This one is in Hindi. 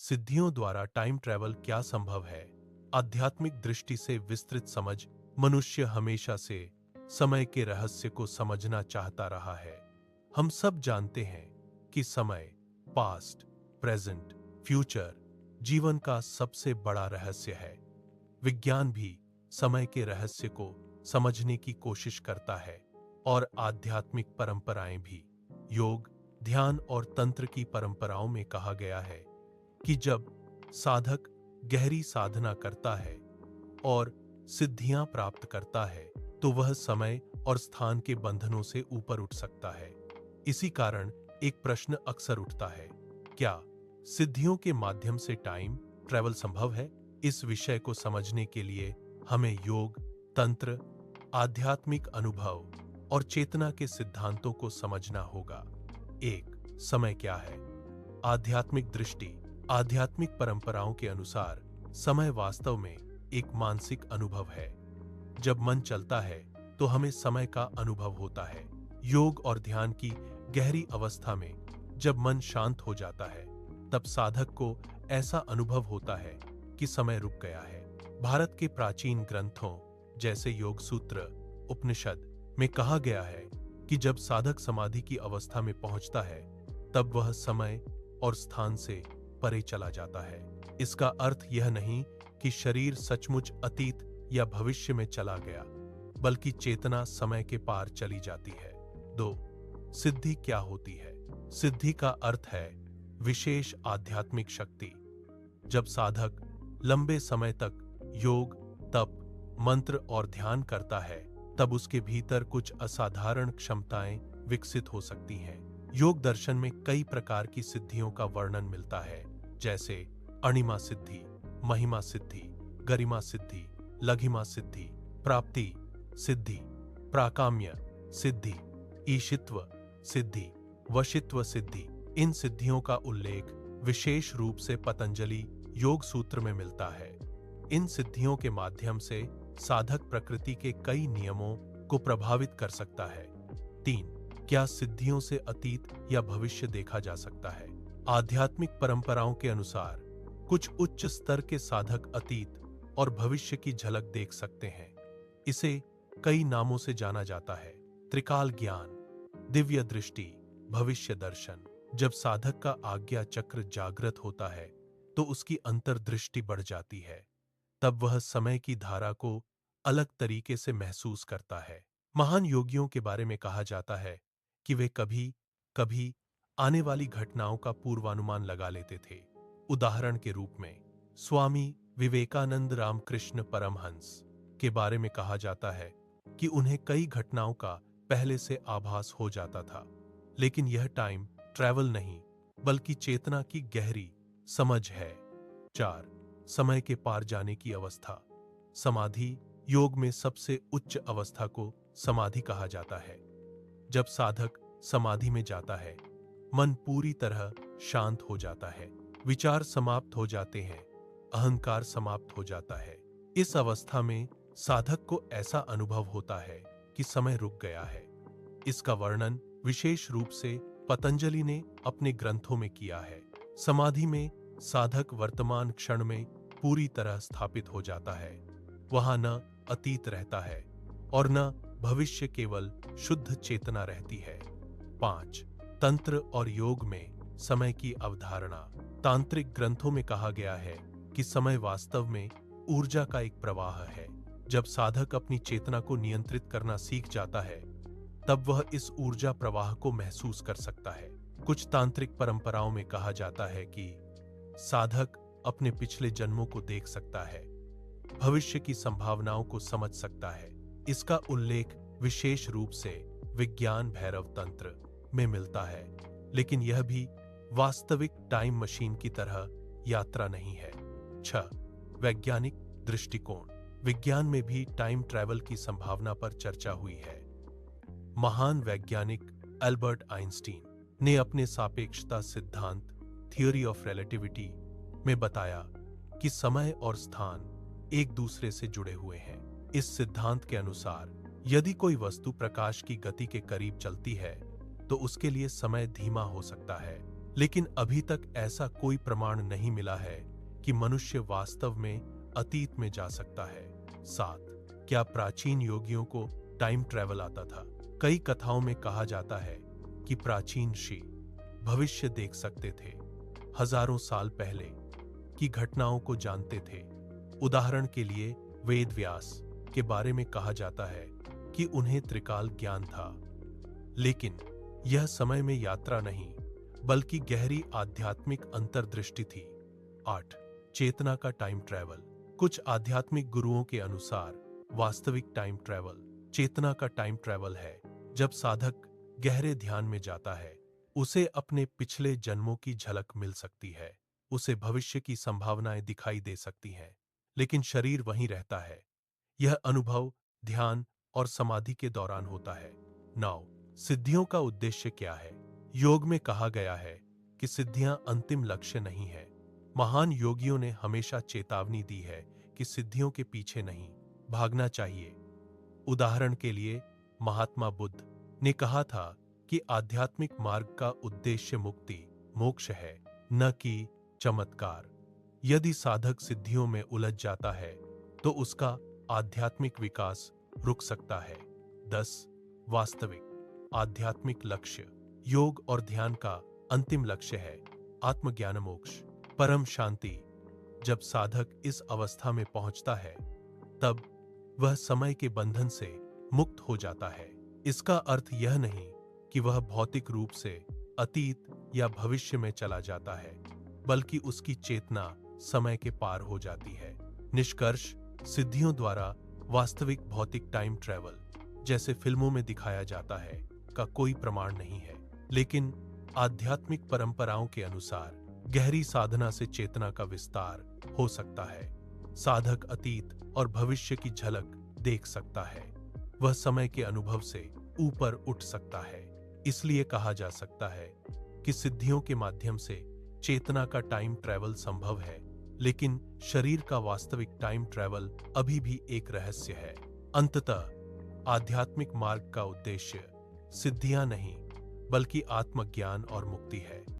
सिद्धियों द्वारा टाइम ट्रैवल क्या संभव है? आध्यात्मिक दृष्टि से विस्तृत समझ। मनुष्य हमेशा से समय के रहस्य को समझना चाहता रहा है। हम सब जानते हैं कि समय, पास्ट, प्रेजेंट, फ्यूचर जीवन का सबसे बड़ा रहस्य है। विज्ञान भी समय के रहस्य को समझने की कोशिश करता है और आध्यात्मिक परंपराएं भी। योग, ध्यान और तंत्र की परंपराओं में कहा गया है कि जब साधक गहरी साधना करता है और सिद्धियां प्राप्त करता है तो वह समय और स्थान के बंधनों से ऊपर उठ सकता है। इसी कारण एक प्रश्न अक्सर उठता है, क्या सिद्धियों के माध्यम से टाइम ट्रैवल संभव है? इस विषय को समझने के लिए हमें योग, तंत्र, आध्यात्मिक अनुभव और चेतना के सिद्धांतों को समझना होगा। एक, समय क्या है? आध्यात्मिक दृष्टि। आध्यात्मिक परंपराओं के अनुसार समय वास्तव में एक मानसिक अनुभव है। जब मन चलता है तो हमें समय का अनुभव होता है। योग और ध्यान की गहरी अवस्था में जब मन शांत हो जाता है तब साधक को ऐसा अनुभव होता है कि समय रुक गया है। भारत के प्राचीन ग्रंथों जैसे योग सूत्र, उपनिषद में कहा गया है कि जब साधक समाधि की अवस्था में पहुंचता है तब वह समय और स्थान से परे चला जाता है। इसका अर्थ यह नहीं कि शरीर सचमुच अतीत या भविष्य में चला गया, बल्कि चेतना समय के पार चली जाती है। 2. सिद्धि क्या होती है? सिद्धि का अर्थ है विशेष आध्यात्मिक शक्ति। जब साधक लंबे समय तक योग, तप, मंत्र और ध्यान करता है तब उसके भीतर कुछ असाधारण क्षमताएं विकसित हो सकती हैं। योग दर्शन में कई प्रकार की सिद्धियों का वर्णन मिलता है, जैसे अणिमा सिद्धि, महिमा सिद्धि, गरिमा सिद्धि, लघिमा सिद्धि, प्राप्ति सिद्धि, प्राकाम्य सिद्धि, ईशित्व सिद्धि, वशित्व सिद्धि। इन सिद्धियों का उल्लेख विशेष रूप से पतंजलि योग सूत्र में मिलता है। इन सिद्धियों के माध्यम से साधक प्रकृति के कई नियमों को प्रभावित कर सकता है। 3. क्या सिद्धियों से अतीत या भविष्य देखा जा सकता है? आध्यात्मिक परंपराओं के अनुसार कुछ उच्च स्तर के साधक अतीत और भविष्य की झलक देख सकते हैं। इसे कई नामों से जाना जाता है। त्रिकाल ज्ञान, दिव्य दृष्टि, भविष्य दर्शन। जब साधक का आज्ञा चक्र जागृत होता है तो उसकी अंतर्दृष्टि बढ़ जाती है। तब वह समय की धारा को अलग तरीके से महसूस करता है। महान योगियों के बारे में कहा जाता है कि वे कभी कभी आने वाली घटनाओं का पूर्वानुमान लगा लेते थे। उदाहरण के रूप में स्वामी विवेकानंद रामकृष्ण परमहंस के बारे में कहा जाता है कि उन्हें कई घटनाओं का पहले से आभास हो जाता था। लेकिन यह टाइम ट्रैवल नहीं, बल्कि चेतना की गहरी समझ है। 4. समय के पार जाने की अवस्था। समाधि। योग में सबसे उच्च अवस्था को समाधि कहा जाता है। जब साधक समाधि में जाता है, मन पूरी तरह शांत हो जाता है, विचार समाप्त हो जाते हैं, अहंकार समाप्त हो जाता है। इस अवस्था में साधक को ऐसा अनुभव होता है कि समय रुक गया है। इसका वर्णन विशेष रूप से पतंजलि ने अपने ग्रंथों में किया है। समाधि में साधक वर्तमान क्षण में पूरी तरह स्थापित हो जाता है। वहां न अतीत रहता है और न भविष्य, केवल शुद्ध चेतना रहती है। 5. तंत्र और योग में समय की अवधारणा। तांत्रिक ग्रंथों में कहा गया है कि समय वास्तव में ऊर्जा का एक प्रवाह है। जब साधक अपनी चेतना को नियंत्रित करना सीख जाता है तब वह इस ऊर्जा प्रवाह को महसूस कर सकता है। कुछ तांत्रिक परंपराओं में कहा जाता है कि साधक अपने पिछले जन्मों को देख सकता है, भविष्य की संभावनाओं को समझ सकता है। इसका उल्लेख विशेष रूप से विज्ञान भैरव तंत्र में मिलता है, लेकिन यह भी वास्तविक टाइम मशीन की तरह यात्रा नहीं है। 6. वैज्ञानिक दृष्टिकोण। विज्ञान में भी टाइम ट्रैवल की संभावना पर चर्चा हुई है। महान वैज्ञानिक एल्बर्ट आइंस्टीन ने अपने सापेक्षता सिद्धांत, थियोरी ऑफ रिलेटिविटी में बताया कि समय और स्थान एक दूसरे से जुड़े हुए हैं। इस सिद्धांत के अनुसार यदि कोई वस्तु प्रकाश की गति के करीब चलती है तो उसके लिए समय धीमा हो सकता है, लेकिन अभी तक ऐसा कोई प्रमाण नहीं मिला है कि मनुष्य वास्तव में अतीत में जा सकता है। 7. क्या प्राचीन योगियों को टाइम ट्रैवल आता था? कई कथाओं में कहा जाता है कि प्राचीन ऋषि भविष्य देख सकते थे, हजारों साल पहले की घटनाओं को जानते थे। उदाहरण के लिए वेद व्यास के बारे में कहा जाता है कि उन्हें त्रिकाल ज्ञान था, लेकिन यह समय में यात्रा नहीं बल्कि गहरी आध्यात्मिक अंतर्दृष्टि थी। 8. चेतना का टाइम ट्रैवल। कुछ आध्यात्मिक गुरुओं के अनुसार वास्तविक टाइम ट्रैवल चेतना का टाइम ट्रैवल है। जब साधक गहरे ध्यान में जाता है, उसे अपने पिछले जन्मों की झलक मिल सकती है, उसे भविष्य की संभावनाएं दिखाई दे सकती हैं, लेकिन शरीर वहीं रहता है। यह अनुभव ध्यान और समाधि के दौरान होता है। 9. सिद्धियों का उद्देश्य क्या है? योग में कहा गया है कि सिद्धियां अंतिम लक्ष्य नहीं है। महान योगियों ने हमेशा चेतावनी दी है कि सिद्धियों के पीछे नहीं भागना चाहिए। उदाहरण के लिए महात्मा बुद्ध ने कहा था कि आध्यात्मिक मार्ग का उद्देश्य मुक्ति मोक्ष है, न कि चमत्कार। यदि साधक सिद्धियों में उलझ जाता है तो उसका आध्यात्मिक विकास रुक सकता है। 10. वास्तविक आध्यात्मिक लक्ष्य। योग और ध्यान का अंतिम लक्ष्य है आत्मज्ञान मोक्ष, परम शांति। जब साधक इस अवस्था में पहुंचता है, तब वह समय के बंधन से मुक्त हो जाता है। इसका अर्थ यह नहीं कि वह भौतिक रूप से अतीत या भविष्य में चला जाता है, बल्कि उसकी चेतना समय के पार हो जाती है। निष्कर्ष, सिद्धियों द्वारा वास्तविक भौतिक टाइम ट्रैवल, जैसे फिल्मों में दिखाया जाता है, का कोई प्रमाण नहीं है, लेकिन आध्यात्मिक परंपराओं के अनुसार गहरी साधना से चेतना का विस्तार हो सकता है। साधक अतीत और भविष्य की झलक देख सकता है, वह समय के अनुभव से ऊपर उठ सकता है। इसलिए कहा जा सकता है कि सिद्धियों के माध्यम से चेतना का टाइम ट्रैवल संभव है, लेकिन शरीर का वास्तविक टाइम ट्रैवल अभी भी एक रहस्य है। अंततः आध्यात्मिक मार्ग का उद्देश्य सिद्धियां नहीं बल्कि आत्मज्ञान और मुक्ति है।